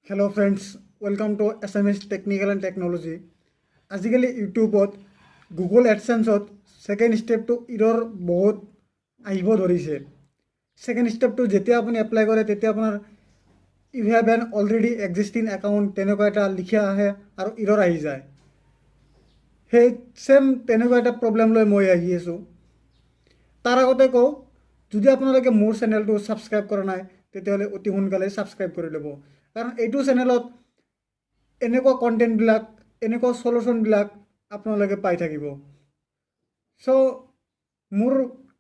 Hello friends, welcome to SMS Technical and Technology. আজিকালি ইউটিউবত Google এডচেন্সত second ষ্টেপটো ইৰৰ বহুত আহিব ধৰিছে। ছেকেণ্ড ষ্টেপটো যেতিয়া আপুনি এপ্লাই কৰে তেতিয়া আপোনাৰ you have an already existing account তেনেকুৱা এটা লিখি আহে আৰু ইৰৰ আহি যায়। সেই ছেম তেনেকুৱা এটা প্ৰব্লেম লৈ মই আহি আছোঁ। তাৰ আগতে কওঁ, যদি আপোনালোকে মোৰ চেনেলটো ছাবস্ক্ৰাইব কৰা নাই তেতিয়াহ'লে অতি সোনকালে ছাবস্ক্ৰাইব কৰি ল'ব, কাৰণ এইটো চেনেলত এনেকুৱা কণ্টেণ্টবিলাক, এনেকুৱা চলিউশ্যনবিলাক আপোনালোকে পাই থাকিব। চ' মোৰ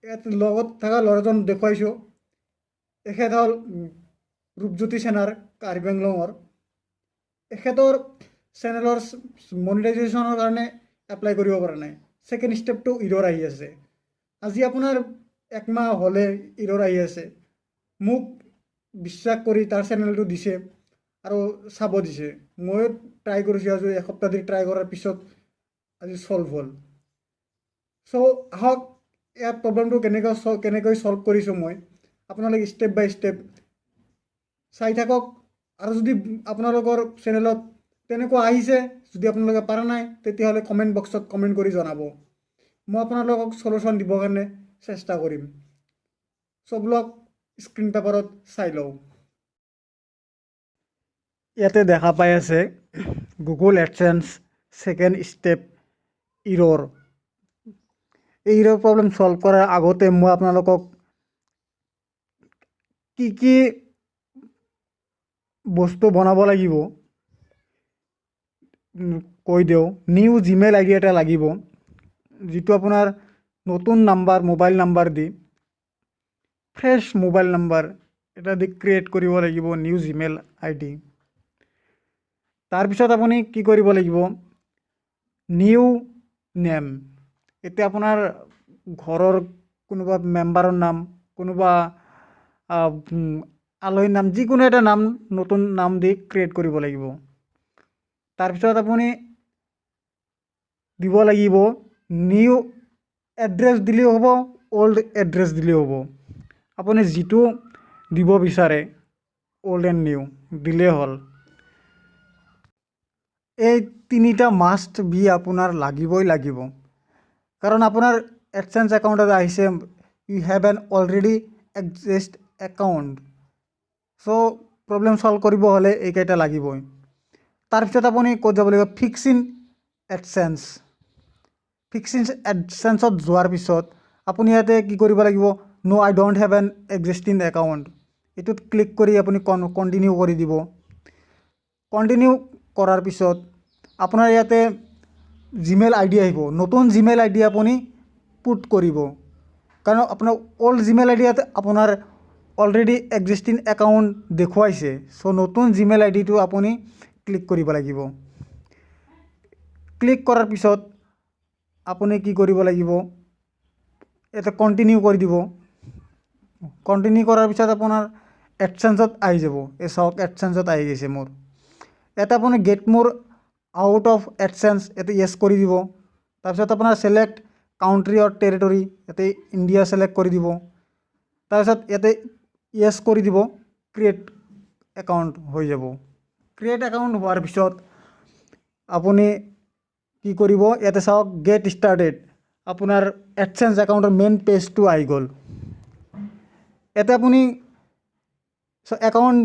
ইয়াত লগত থকা ল'ৰাজন দেখুৱাইছোঁ, এখেত হ'ল ৰূপজ্যোতি সেনাৰ কাৰ্বি আংলঙৰ। এখেতৰ চেনেলৰ মনিটাইজেশ্যনৰ কাৰণে এপ্লাই কৰিব পৰা নাই, ছেকেণ্ড ষ্টেপটো ইৰৰ আহি আছে। আজি আপোনাৰ একমাহ হ'লে ইৰৰ আহি আছে। মোক বিশ্বাস কৰি তাৰ চেনেলটো দিছে আৰু চাব দিছে। ময়ো ট্ৰাই কৰিছোঁ, আজি এসপ্তাহ ধৰি ট্ৰাই কৰাৰ পিছত আজি ছল্ভ হ'ল। চ' আহক ইয়াৰ প্ৰব্লেমটো কেনেকৈ ছল্ভ কৰিছোঁ মই, আপোনালোকে ষ্টেপ বাই ষ্টেপ চাই থাকক। আৰু যদি আপোনালোকৰ চেনেলত তেনেকুৱা আহিছে, যদি আপোনালোকে পৰা নাই, তেতিয়াহ'লে কমেণ্ট বক্সত কমেণ্ট কৰি জনাব। মই আপোনালোকক চলিউশ্যন দিবৰ কাৰণে চেষ্টা কৰিম। চববিলাক স্ক্ৰীন পেপাৰত চাই লওঁ। ইয়াতে দেখা পাই আছে গুগল এডচেন্স ছেকেণ্ড ষ্টেপ ইৰৰ। এই ইৰৰ প্ৰব্লেম ছল্ভ কৰাৰ আগতে মই আপোনালোকক কি বস্তু বনাব লাগিব কৈ দিওঁ। নিউ জিমেইল আইডি এটা লাগিব, যিটো আপোনাৰ নতুন নাম্বাৰ, মোবাইল নাম্বাৰ দি, ফ্ৰেছ মোবাইল নাম্বাৰ এটা দি ক্ৰিয়েট কৰিব লাগিব নিউ জিমেইল আইডি। তাৰপিছত আপুনি কি কৰিব লাগিব, নিউ নেম। এতিয়া আপোনাৰ ঘৰৰ কোনোবা মেম্বাৰৰ নাম, কোনোবা আলহীৰ নাম, যিকোনো এটা নাম, নতুন নাম দি ক্ৰিয়েট কৰিব লাগিব। তাৰপিছত আপুনি দিব লাগিব নিউ এড্ৰেছ দিলেও হ'ব, অল্ড এড্ৰেছ দিলেও হ'ব। আপুনি যিটো দিব বিচাৰে, অল্ড এণ্ড নিউ দিলেই হ'ল। এই তিনিটা মাষ্ট বি আপোনাৰ লাগিবই লাগিব, কাৰণ আপোনাৰ এডচেন্স একাউণ্টত আহিছে you have an already exist account. So' problem solve কৰিব হ'লে এইকেইটা লাগিবই। তাৰপিছত আপুনি ক'ত যাব লাগিব, fix in AdSense. Fix in এডচেন্সত যোৱাৰ পিছত আপুনি ইয়াতে কি কৰিব লাগিব, no' I don't have an existing account, এইটোত ক্লিক কৰি আপুনি কণ্টিনিউ কৰি দিব। কণ্টিনিউ কৰাৰ পিছত আপোনাৰ ইয়াতে জিমেইল আইডি আহিব, নতুন জিমেইল আইডি আপুনি পুট কৰিব, কাৰণ আপোনাৰ অল্ড জিমেইল আইডি ইয়াত আপোনাৰ অলৰেডি এক্সিষ্টিং একাউণ্ট দেখুৱাইছে। চ' নতুন জিমেইল আইডিটো আপুনি ক্লিক কৰিব লাগিব। ক্লিক কৰাৰ পিছত আপুনি কি কৰিব লাগিব, ইয়াতে কণ্টিনিউ কৰি দিব। কণ্টিনিউ কৰাৰ পিছত আপোনাৰ এডচেন্সত আহি যাব। এই চাওক এডচেন্সত আহি গৈছে মোৰ। ইয়াতে আপুনি গেট মোৰ আউট অফ এডচেন্স ইয়াতে য়েছ কৰি দিব। তাৰপিছত আপোনাৰ ছিলেক্ট কাউণ্ট্ৰি অৰ টেৰিটৰী, ইয়াতে ইণ্ডিয়া ছিলেক্ট কৰি দিব। তাৰপিছত ইয়াতে য়েছ কৰি দিব, ক্ৰিয়েট একাউণ্ট হৈ যাব। ক্ৰিয়েট একাউণ্ট হোৱাৰ পিছত আপুনি কি কৰিব, ইয়াতে চাওক গেট ষ্টাৰ্টেড, আপোনাৰ এডচেন্স একাউণ্টৰ মেইন পেজটো আহি গ'ল। ইয়াতে আপুনি একাউণ্ট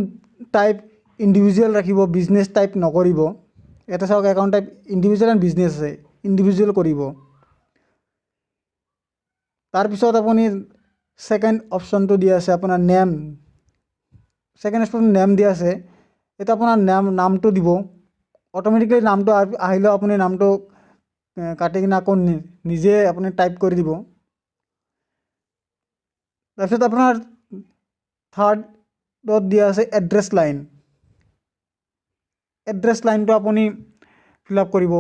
টাইপ ইণ্ডিভিজুৱেল ৰাখিব, বিজনেছ টাইপ নকৰিব। ইয়াতে চাওক account type individual and business আছে, ইণ্ডিভিজুৱেল কৰিব। তাৰপিছত আপুনি ছেকেণ্ড অপশ্যনটো দিয়া আছে আপোনাৰ নেম, ছেকেণ্ড অপশ্যন নেম দিয়া আছে। এতিয়া আপোনাৰ নামটো দিব, অট'মেটিকেলি নামটো আহিলেও আপুনি নামটো কাটি কিনে আকৌ নিজে আপুনি টাইপ কৰি দিব। তাৰপিছত আপোনাৰ থাৰ্ডত দিয়া আছে এড্ৰেছ লাইন। এড্ৰেছ লাইনটো আপুনি ফিল আপ কৰিব,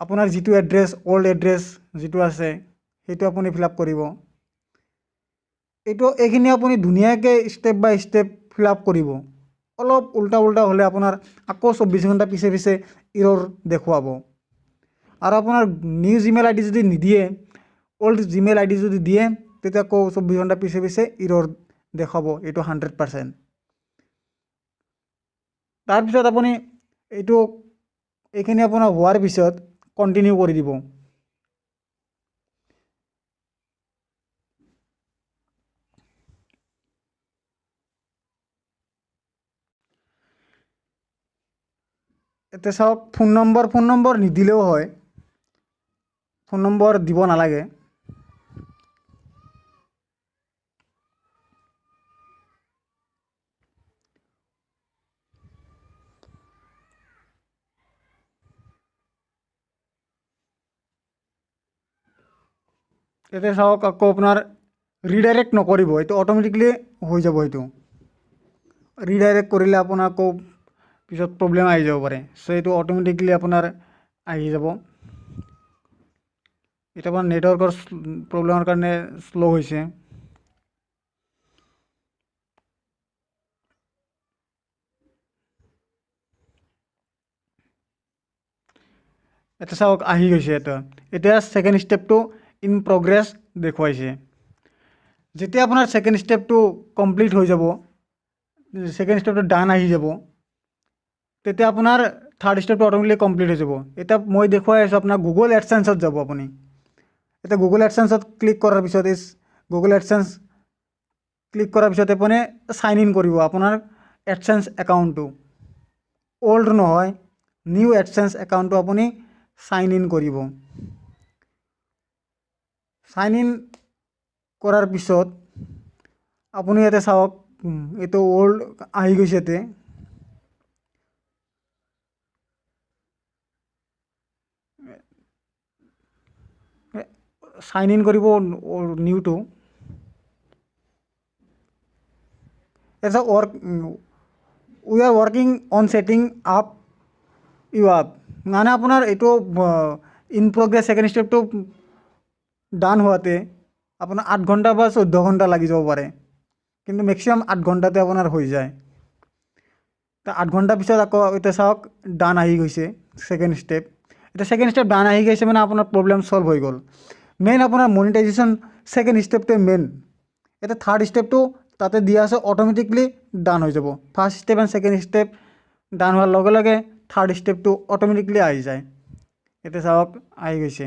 আপোনাৰ যিটো এড্ৰেছ, অল্ড এড্ৰেছ যিটো আছে সেইটো আপুনি ফিল আপ কৰিব। এইখিনি আপুনি ধুনীয়াকৈ ষ্টেপ বাই ষ্টেপ ফিল আপ কৰিব। অলপ উল্টা হ'লে আপোনাৰ আকৌ 24 ঘণ্টা পিছে ইৰৰ দেখুৱাব। আৰু আপোনাৰ নিউ জিমেইল আইডি যদি নিদিয়ে, অল্ড জিমেইল আইডি যদি দিয়ে, তেতিয়া আকৌ 24 ঘণ্টা পিছে ইৰৰ দেখাব, এইটো 100%। তাৰপিছত আপুনি এইখিনি আপোনাৰ হোৱাৰ পিছত কণ্টিনিউ কৰি দিব। এতিয়া চাওক ফোন নম্বৰ নিদিলেও হয়, ফোন নম্বৰ দিব নালাগে। এতিয়া চাওক আকৌ আপোনাৰ ৰিডাইৰেক্ট নকৰিব, এইটো অট'মেটিকলি হৈ যাব। এইটো ৰিডাইৰেক্ট কৰিলে আপোনাৰ আকৌ পিছত প্ৰব্লেম আহি যাব পাৰে। চ' এইটো অট'মেটিকলি আপোনাৰ আহি যাব। এতিয়া আপোনাৰ নেটৱৰ্কৰ প্ৰব্লেমৰ কাৰণে শ্ল' হৈছে। এটা চাওক আহি গৈছে। এতিয়া ছেকেণ্ড ষ্টেপটো ইন প্ৰগ্ৰেছ দেখুৱাইছে। যেতিয়া আপোনাৰ ছেকেণ্ড ষ্টেপটো কমপ্লিট হৈ যাব, ছেকেণ্ড ষ্টেপটো ডান আহি যাব, তেতিয়া আপোনাৰ থাৰ্ড ষ্টেপটো অট'মেটিকলি কমপ্লিট হৈ যাব। এতিয়া মই দেখুৱাই আছোঁ আপোনাৰ গুগল এডচেন্সত যাব আপুনি। এতিয়া গুগল এডচেন্সত ক্লিক কৰাৰ পিছত গুগল এডচেন্স ক্লিক কৰাৰ পিছত আপুনি চাইন ইন কৰিব আপোনাৰ এডচেন্স একাউণ্টটো। অল্ড নহয়, নিউ এডচেন্স একাউণ্টটো আপুনি চাইন ইন কৰিব। চাইন ইন কৰাৰ পিছত আপুনি ইয়াতে চাওক এইটো অল্ড আহি গৈছে। ইয়াতে চাইন ইন কৰিব নিউটো। এটা we are working on setting up you up, মানে আপোনাৰ এইটো ইন প্ৰগ্ৰেছ ছেকেণ্ড ষ্টেপটো ডান হোৱাতে আপোনাৰ 8 ঘণ্টা বা 14 ঘণ্টা লাগি যাব পাৰে, কিন্তু মেক্সিমাম 8 ঘণ্টাতে আপোনাৰ হৈ যায়। তো 8 ঘণ্টাৰ পিছত আকৌ এতিয়া চাওক ডান আহি গৈছে ছেকেণ্ড ষ্টেপ। এতিয়া ছেকেণ্ড ষ্টেপ ডান আহি গৈছে মানে আপোনাৰ প্ৰব্লেম ছল্ভ হৈ গ'ল। মেইন আপোনাৰ মনিটাইজেশ্যন ছেকেণ্ড ষ্টেপটোৱে মেইন। এতিয়া থাৰ্ড ষ্টেপটো তাতে দিয়া আছে, অট'মেটিকলি ডান হৈ যাব। First step and second step done হোৱাৰ লগে লগে থাৰ্ড ষ্টেপটো অট'মেটিকলি আহি যায়। এতিয়া চাওক আহি গৈছে।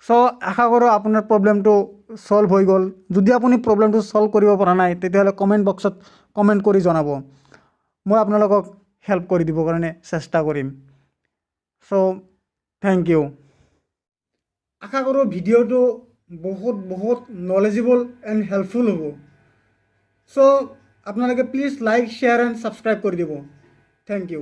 চ' আশা কৰোঁ আপোনাৰ প্ৰব্লেমটো ছল্ভ হৈ গ'ল। যদি আপুনি প্ৰব্লেমটো ছল্ভ কৰিব পৰা নাই, তেতিয়াহ'লে কমেণ্ট বক্সত কমেণ্ট কৰি জনাব। মই আপোনালোকক হেল্প কৰি দিবৰ কাৰণে চেষ্টা কৰিম। চ' থেংক ইউ। আশা কৰোঁ ভিডিঅ'টো বহুত নলেজেবল এণ্ড হেল্পফুল হ'ব। চ' আপোনালোকে please like, share and subscribe কৰি দিব। Thank U.